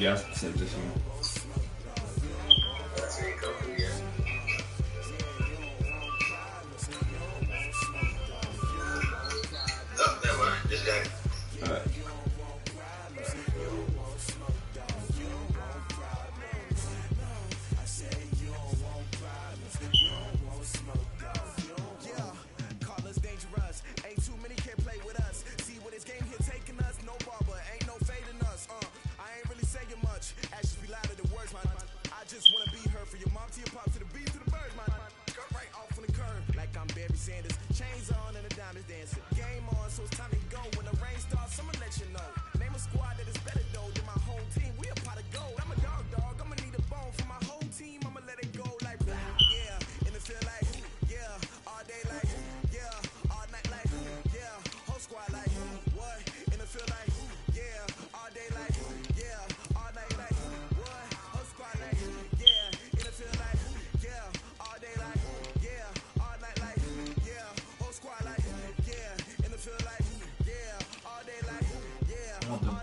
Já jsem řešil.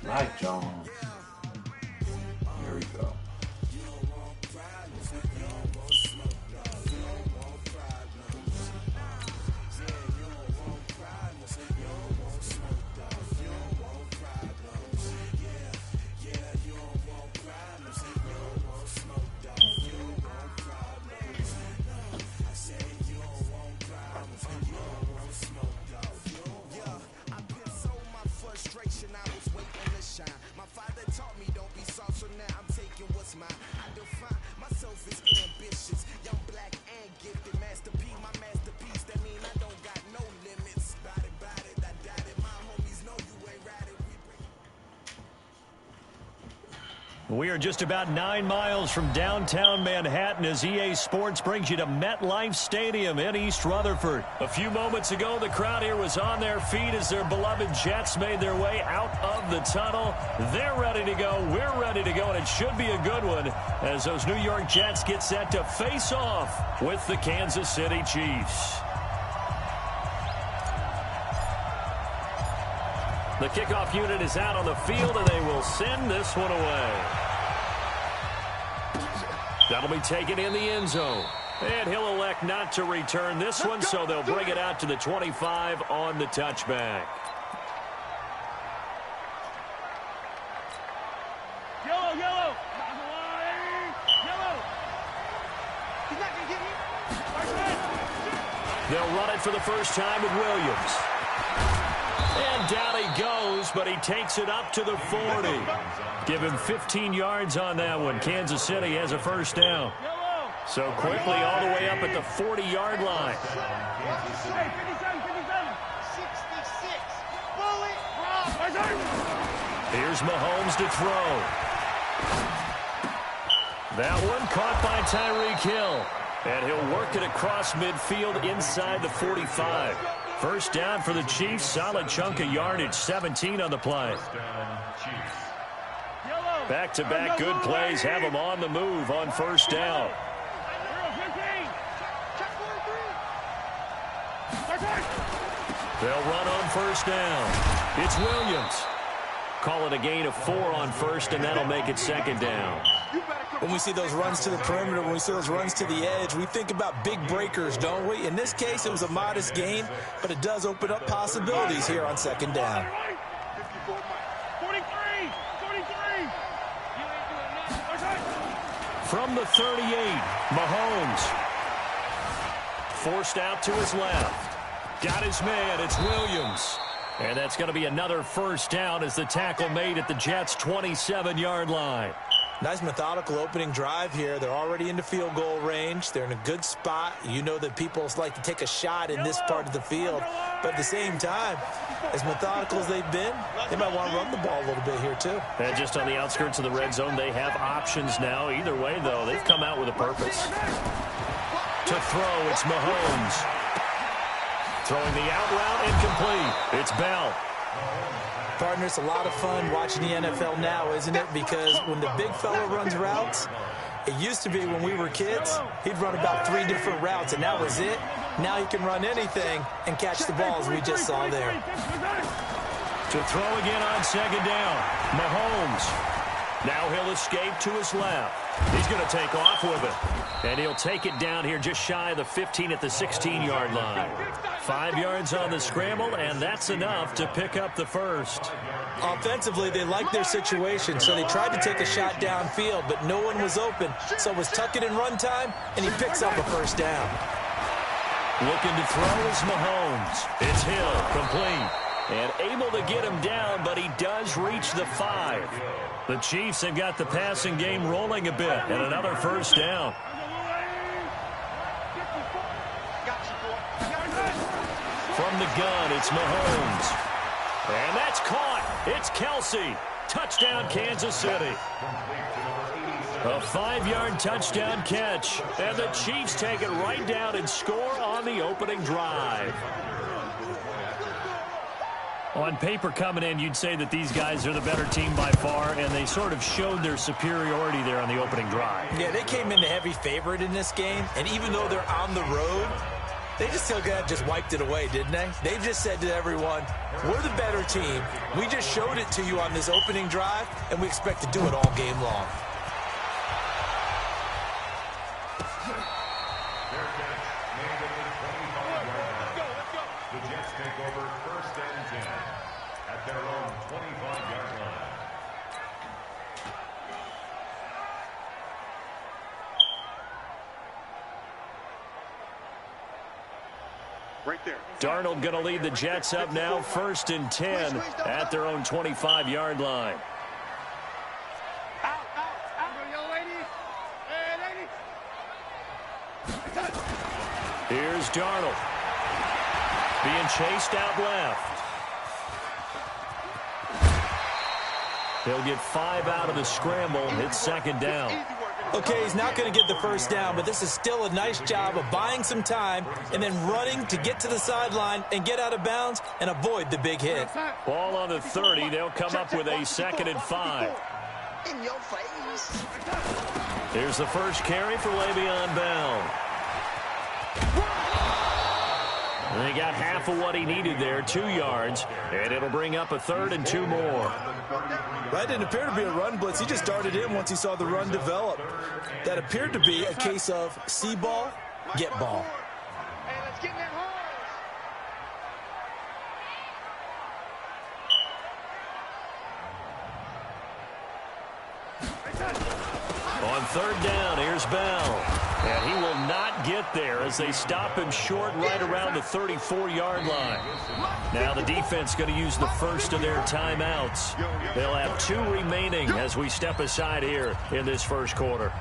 Black Jones. Here we go. We are just about 9 miles from downtown Manhattan as EA Sports brings you to MetLife Stadium in East Rutherford. A few moments ago, the crowd here was on their feet as their beloved Jets made their way out of the tunnel. They're ready to go. We're ready to go, and it should be a good one as those New York Jets get set to face off with the Kansas City Chiefs. The kickoff unit is out on the field, and they will send this one away. That'll be taken in the end zone. And he'll elect not to return this one, so they'll bring it out to the 25 on the touchback. Yellow, yellow. Yellow. He's not going to get me. They'll run it for the first time with Williams. And down he goes, but he takes it up to the 40. Give him 15 yards on that one. Kansas City has a first down. So quickly all the way up at the 40-yard line. 57, 66. Here's Mahomes to throw. That one caught by Tyreek Hill. And he'll work it across midfield inside the 45. First down for the Chiefs. Solid chunk of yardage. 17 on the play. Back-to-back good plays have them on the move on first down. They'll run on first down. It's Williams. Call it a gain of 4 on first, and that'll make it second down. When we see those runs to the perimeter, when we see those runs to the edge, we think about big breakers, don't we? In this case, it was a modest gain, but it does open up possibilities here on second down. 43. From the 38, Mahomes. Forced out to his left. Got his man. It's Williams. And that's going to be another first down as the tackle made at the Jets' 27-yard line. Nice methodical opening drive here. They're already into field goal range. They're in a good spot. You know that people like to take a shot in this part of the field. But at the same time, as methodical as they've been, they might want to run the ball a little bit here too. And just on the outskirts of the red zone, they have options now. Either way, though, they've come out with a purpose. To throw, it's Mahomes. Throwing the out route, incomplete. It's Bell. Partner, it's a lot of fun watching the NFL now, isn't it? Because when the big fella runs routes, it used to be when we were kids, he'd run about 3 different routes, and that was it. Now he can run anything and catch the balls we just saw there. To throw again on second down, Mahomes. Now he'll escape to his left. He's going to take off with it. And he'll take it down here just shy of the 15 at the 16-yard line. 5 yards on the scramble, and that's enough to pick up the first. Offensively, they liked their situation, so they tried to take a shot downfield, but no one was open. So it was tuck it in run time, and he picks up a first down. Looking to throw is Mahomes. It's Hill, complete. And able to get him down, but he does reach the 5. The Chiefs have got the passing game rolling a bit, and another first down. From the gun, it's Mahomes. And that's caught. It's Kelsey. Touchdown, Kansas City. A 5-yard touchdown catch. And the Chiefs take it right down and score on the opening drive. On paper coming in, you'd say that these guys are the better team by far, and they sort of showed their superiority there on the opening drive. Yeah, they came in the heavy favorite in this game, and even though they're on the road, they just still just wiped it away, didn't they? They just said to everyone, we're the better team. We just showed it to you on this opening drive, and we expect to do it all game long. The Jets take over 1st and 10 at their own 25-yard line. Right there. Darnold going to lead the Jets up now, 1st and 10 at their own 25-yard line. Out, young lady. Hey, lady. Here's Darnold. Being chased out left. He'll get 5 out of the scramble. It's 2nd down. Okay, he's not going to get the first down, but this is still a nice job of buying some time and then running to get to the sideline and get out of bounds and avoid the big hit. Ball on the 30. They'll come up with a 2nd and 5. In your face. Here's the first carry for Le'Veon Bell. And they got half of what he needed there, 2 yards, and it'll bring up a 3rd and 2 more. That didn't appear to be a run blitz. He just darted in once he saw the run develop. That appeared to be a case of see ball, get ball. Hey, let's get in that hole. On 3rd down, here's Bell. And he will not get there as they stop him short right around the 34-yard line. Now the defense going to use the first of their timeouts. They'll have 2 remaining as we step aside here in this first quarter.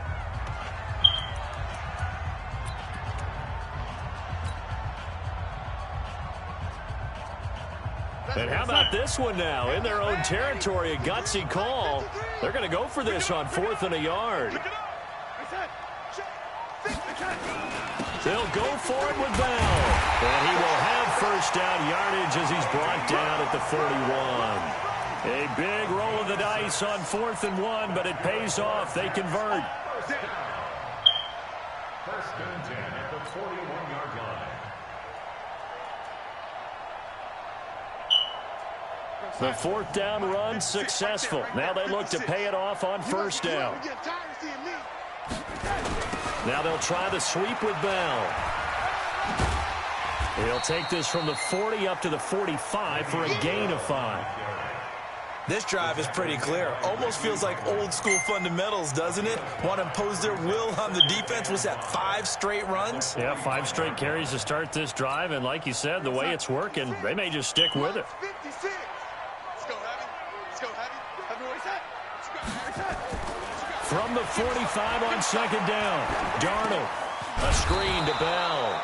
And how about this one now? In their own territory, a gutsy call. They're going to go for this on 4th and a yard. They'll go for it with Bell. And he will have first down yardage as he's brought down at the 41. A big roll of the dice on 4th and 1, but it pays off. They convert. 1st and 10 at the 41-yard line. The 4th down run successful. Now they look to pay it off on 1st down. Now they'll try the sweep with Bell. He'll take this from the 40 up to the 45 for a gain of 5. This drive is pretty clear. Almost feels like old school fundamentals, doesn't it? Want to impose their will on the defense. Was that 5 straight runs? Yeah, 5 straight carries to start this drive. And like you said, the way it's working, they may just stick with it. From the 45 on 2nd down, Darnold. A screen to Bell.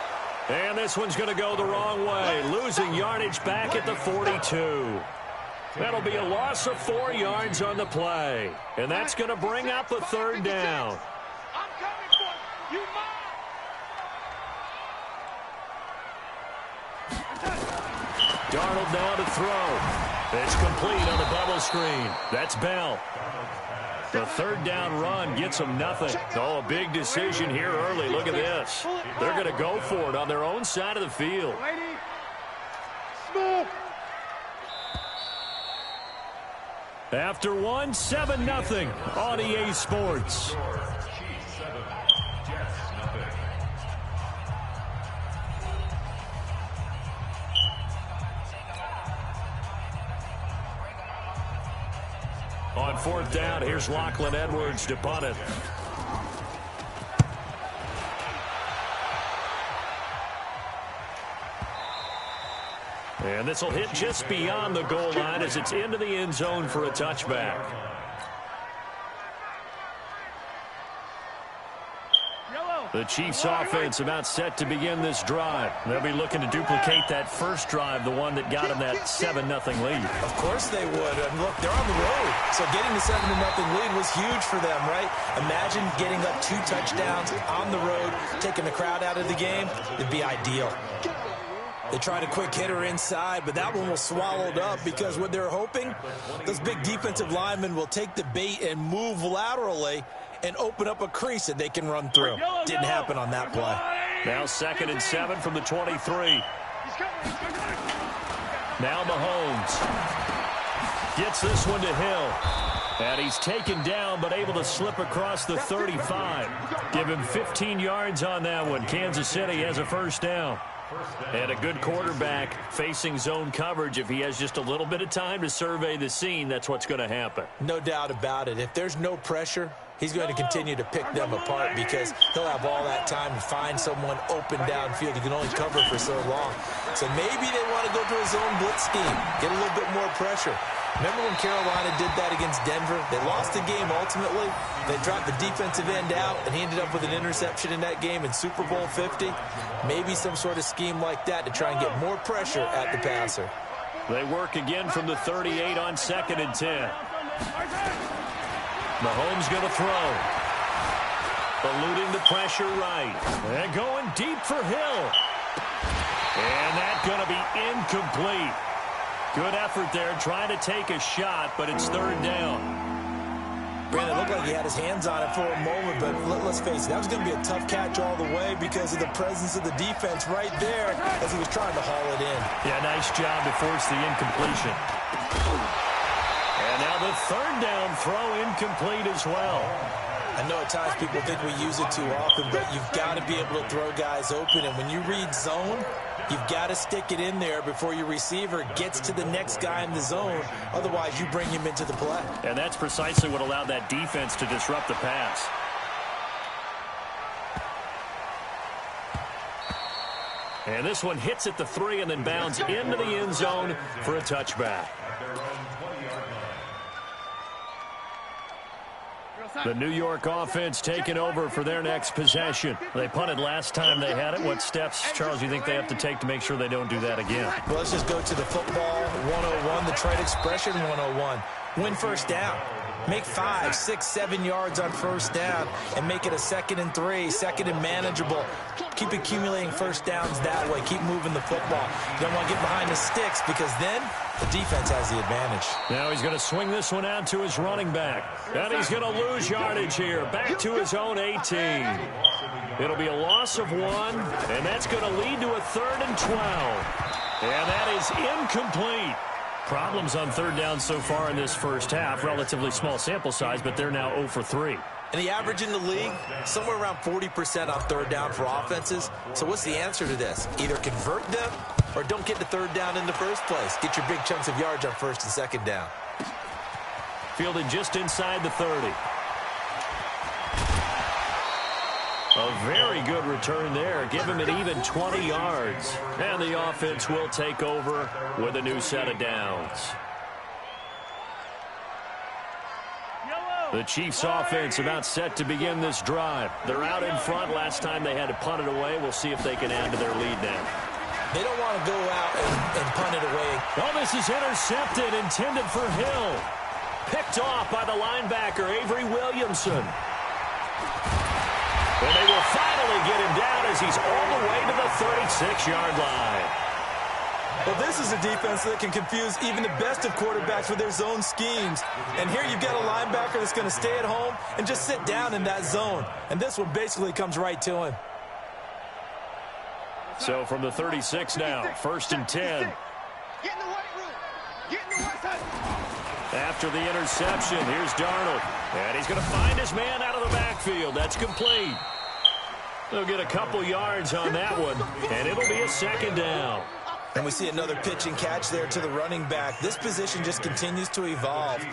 And this one's going to go the wrong way, losing yardage back at the 42. That'll be a loss of 4 yards on the play. And that's going to bring up a 3rd down. I'm coming for you. Darnold now to throw. It's complete on the bubble screen. That's Bell. The 3rd down run gets them nothing. Oh, a big decision here early. Look at this. They're going to go for it on their own side of the field. After one, 7-0 on EA Sports. On fourth down, here's Lachlan Edwards to punt it. And this will hit just beyond the goal line as it's into the end zone for a touchback. The Chiefs offense about set to begin this drive. They'll be looking to duplicate that first drive, the one that got them that 7-0 lead. Of course they would. And look, they're on the road. So getting the 7-0 lead was huge for them, right? Imagine getting up 2 touchdowns on the road, taking the crowd out of the game. It'd be ideal. They tried a quick hitter inside, but that one was swallowed up because what they're hoping, those big defensive linemen will take the bait and move laterally and open up a crease that they can run through. Didn't happen on that play. Now 2nd and 7 from the 23. Now Mahomes gets this one to Hill. And he's taken down but able to slip across the 35. Give him 15 yards on that one. Kansas City has a first down. And a good quarterback facing zone coverage. If he has just a little bit of time to survey the scene, that's what's going to happen. No doubt about it. If there's no pressure, he's going to continue to pick them apart because he'll have all that time to find someone open downfield. He can only cover for so long. So maybe they want to go to a zone blitz scheme, get a little bit more pressure. Remember when Carolina did that against Denver? They lost the game ultimately. They dropped the defensive end out, and he ended up with an interception in that game in Super Bowl 50. Maybe some sort of scheme like that to try and get more pressure at the passer. They work again from the 38 on 2nd and 10. Mahomes going to throw. Eluding the pressure right. And going deep for Hill. And that's going to be incomplete. Good effort there, trying to take a shot, but it's 3rd down. Brandon, it looked like he had his hands on it for a moment, but let's face it, that was going to be a tough catch all the way because of the presence of the defense right there as he was trying to haul it in. Yeah, nice job to force the incompletion. And now the 3rd down throw incomplete as well. I know at times people think we use it too often, but you've got to be able to throw guys open. And when you read zone, you've got to stick it in there before your receiver gets to the next guy in the zone. Otherwise, you bring him into the play. And that's precisely what allowed that defense to disrupt the pass. And this one hits at the 3 and then bounds into the end zone for a touchback. The New York offense taking over for their next possession. They punted last time they had it. What steps, Charles, you think they have to take to make sure they don't do that again? Well, let's just go to the football 101, the trade expression 101. Win first down. Make 5, 6, 7 yards on first down and make it a 2nd and 3, 2nd and manageable. Keep accumulating first downs that way. Keep moving the football. You don't want to get behind the sticks because then the defense has the advantage. Now he's going to swing this one out to his running back. And he's going to lose yardage here. Back to his own 18. It'll be a loss of 1, and that's going to lead to a 3rd and 12. And that is incomplete. Problems on 3rd down so far in this first half. Relatively small sample size, but they're now 0 for 3. And the average in the league, somewhere around 40% on 3rd down for offenses. So what's the answer to this? Either convert them or don't get the 3rd down in the first place. Get your big chunks of yards on 1st and 2nd down. Fielded just inside the 30. A very good return there. Give him an even 20 yards. And the offense will take over with a new set of downs. The Chiefs offense about set to begin this drive. They're out in front. Last time they had to punt it away. We'll see if they can add to their lead now. They don't want to go out and punt it away. Oh, this is intercepted, intended for Hill. Picked off by the linebacker, Avery Williamson. And they will finally get him down as he's all the way to the 36-yard line. Well, this is a defense that can confuse even the best of quarterbacks with their zone schemes. And here you've got a linebacker that's going to stay at home and just sit down in that zone. And this one basically comes right to him. So from the 36 now, 1st and 10. Get in the weight room. Get in the weight room. After the interception, here's Darnold. And he's going to find his man out of the backfield. That's complete. They'll get a couple yards on that one, and it'll be a second down. And we see another pitch and catch there to the running back. This position just continues to evolve.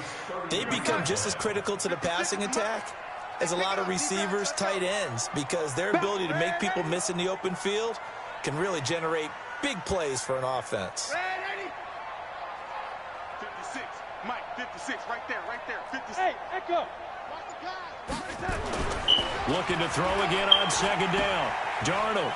They become just as critical to the passing attack as a lot of receivers, tight ends, because their ability to make people miss in the open field can really generate big plays for an offense. 56, Mike, 56, right there, 56. Hey, Echo. Looking to throw again on second down. Darnold.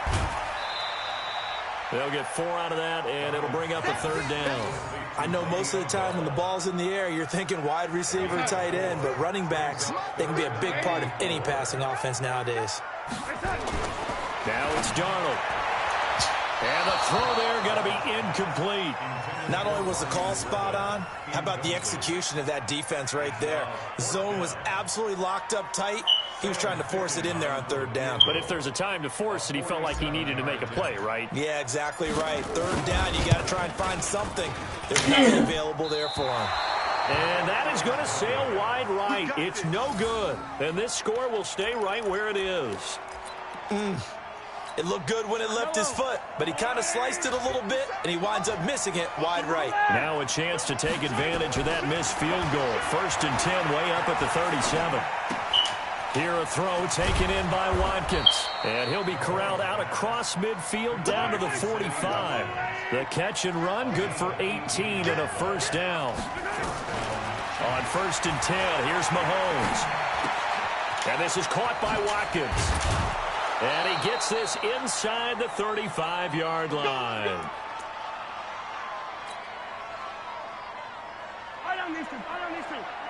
They'll get 4 out of that, and it'll bring up a third down. I know most of the time when the ball's in the air, you're thinking wide receiver, tight end, but running backs, they can be a big part of any passing offense nowadays. Now it's Darnold. And the throw there going to be incomplete. Not only was the call spot on, how about the execution of that defense right there? The zone was absolutely locked up tight. He was trying to force it in there on third down. But if there's a time to force it, he felt like he needed to make a play, right? Yeah, exactly right. Third down, you got to try and find something. There's nothing available there for him. And that is going to sail wide right. It's no good. And this score will stay right where it is. It looked good when it left his foot, but he kind of sliced it a little bit, and he winds up missing it wide right. Now a chance to take advantage of that missed field goal. 1st and 10, way up at the 37. Here a throw taken in by Watkins. And he'll be corralled out across midfield down to the 45. The catch and run, good for 18 and a first down. On 1st and 10, here's Mahomes. And this is caught by Watkins. And he gets this inside the 35-yard line.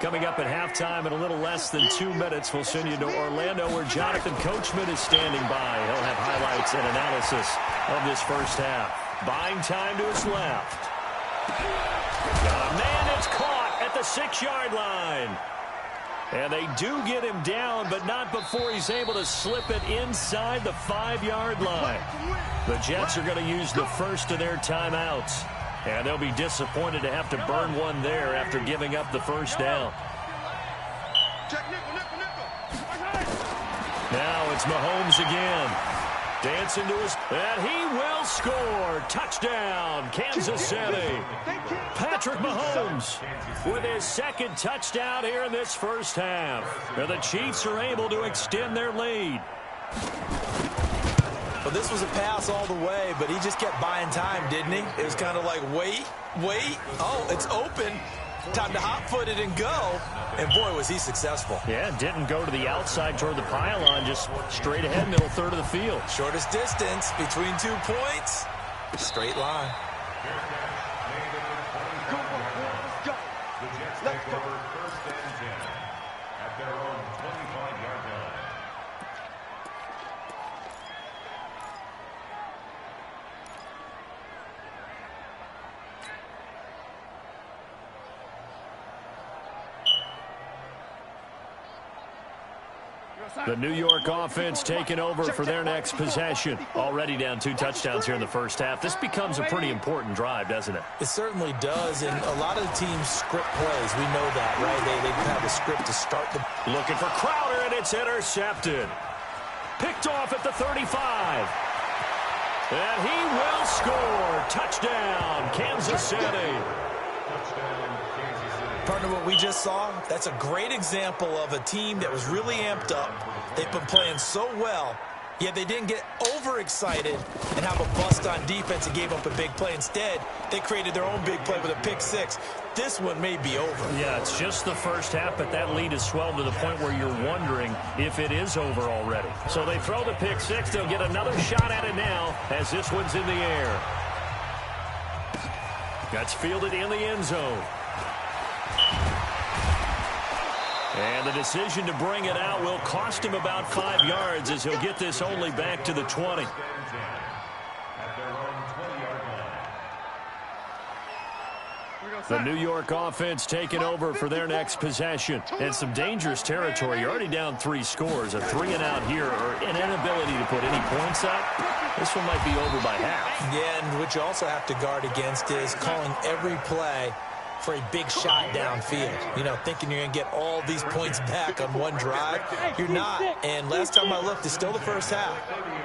Coming up at halftime in a little less than 2 minutes, we'll send you to Orlando where Jonathan Coachman is standing by. He'll have highlights and analysis of this first half. Buying time to his left. Man, it's caught at the 6-yard line. And they do get him down, but not before he's able to slip it inside the 5-yard line. The Jets are going to use the first of their timeouts. And they'll be disappointed to have to burn one there after giving up the first down. Now it's Mahomes again. Dancing to his... And he will score. Touchdown, Kansas City. Patrick Mahomes with his 2nd touchdown here in this first half. And the Chiefs are able to extend their lead. Well, this was a pass all the way, but he just kept buying time, didn't he? It was kind of like, wait. Oh, it's open. Time to hot-foot it and go. And, boy, was he successful. Yeah, didn't go to the outside toward the pylon, just straight ahead, middle third of the field. Shortest distance between 2 points. Straight line. Let's go. 1st and 10 at their own 25-yard line. The New York offense taking over for their next possession. Already down 2 touchdowns here in the first half. This becomes a pretty important drive, doesn't it? It certainly does, and a lot of the teams script plays. We know that, right? They have a script to start the... Looking for Crowder, and it's intercepted. Picked off at the 35. And he will score. Touchdown, Kansas City. Partner, what we just saw, that's a great example of a team that was really amped up. They've been playing so well, yet they didn't get overexcited and have a bust on defense and gave up a big play. Instead, they created their own big play with a pick 6. This one may be over. Yeah, it's just the first half, but that lead has swelled to the point where you're wondering if it is over already. So they throw the pick 6. They'll get another shot at it now as this one's in the air. That's fielded in the end zone. And the decision to bring it out will cost him about 5 yards as he'll get this only back to the 20. The New York offense taking over for their next possession. And some dangerous territory. You're already down 3 scores. A 3-and-out here or an inability to put any points up. This one might be over by half. Yeah, and what you also have to guard against is calling every play for a big shot downfield. You know, thinking you're going to get all these points back on one drive. You're not. And last time I looked, it's still the first half.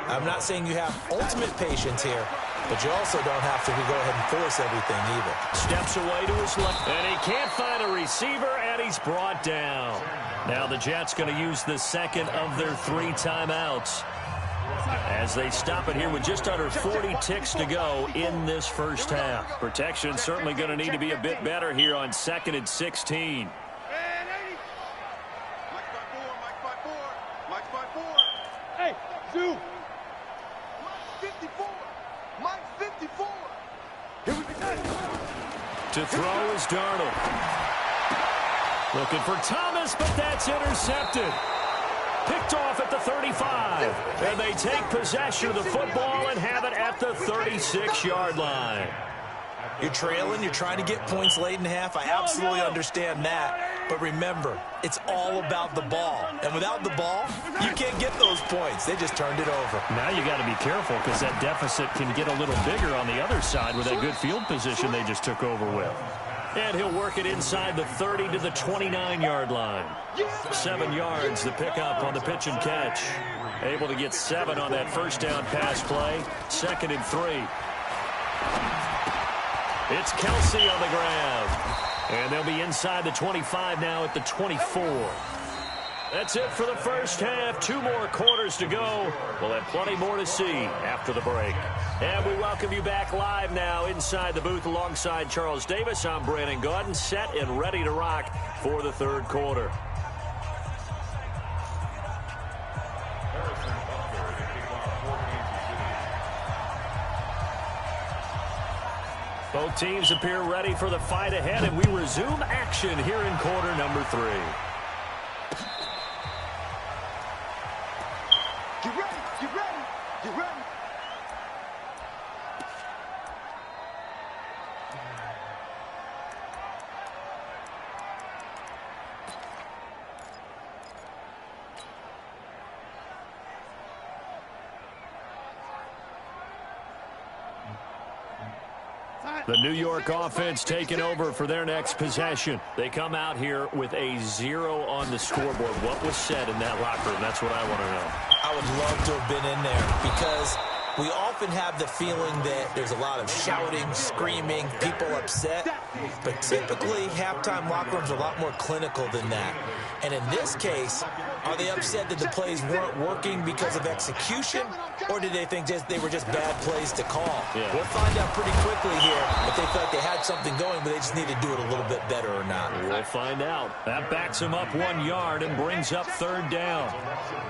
I'm not saying you have ultimate patience here, but you also don't have to go ahead and force everything either. Steps away to his left, and he can't find a receiver, and he's brought down. Now the Jets going to use the second of their 3 timeouts as they stop it here with just under 40 ticks to go in this first half. Protection certainly going to need to be a bit better here on 2nd and 16. Hey, Zoo. Mike 54. Here we go. To throw is Darnold. Looking for Thomas, but that's intercepted. Picked off at the 35. And they take possession of the football and have it at the 36-yard line. You're trailing. You're trying to get points late in half. I absolutely understand that. But remember, it's all about the ball. And without the ball, you can't get those points. They just turned it over. Now you got to be careful because that deficit can get a little bigger on the other side with that good field position they just took over with. And he'll work it inside the 30 to the 29-yard line. 7 yards, the pickup on the pitch and catch. Able to get 7 on that first down pass play. 2nd and 3. It's Kelsey on the grab. And they'll be inside the 25 now at the 24. That's it for the first half. 2 more quarters to go. We'll have plenty more to see after the break. And we welcome you back live now inside the booth alongside Charles Davis. I'm Brandon Gaudin, set and ready to rock for the third quarter. Both teams appear ready for the fight ahead, and we resume action here in quarter number 3. Get ready, get ready, get ready. The New York offense taking over for their next possession. They come out here with a 0 on the scoreboard. What was said in that locker room? That's what I want to know. I would love to have been in there because we often have the feeling that there's a lot of shouting, screaming, people upset. But typically, halftime locker rooms are a lot more clinical than that. And in this case, are they upset that the plays weren't working because of execution? Or did they think they were just bad plays to call? Yeah. We'll find out pretty quickly here if they felt they had something going, but they just need to do it a little bit better or not. We'll find out. That backs them up 1 yard and brings up 3rd down.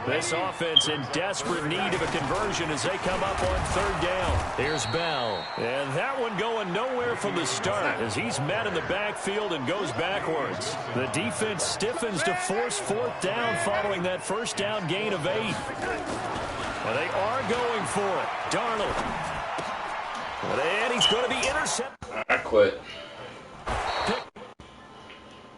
This offense in desperate need of a conversion as they come up on 3rd down. Here's Bell. And that one going nowhere from the start as he's met in the backfield and goes backwards. The defense stiffens to force 4th down following that first down gain of 8. And they are going for it. Darnold. And he's going to be intercepted. I quit.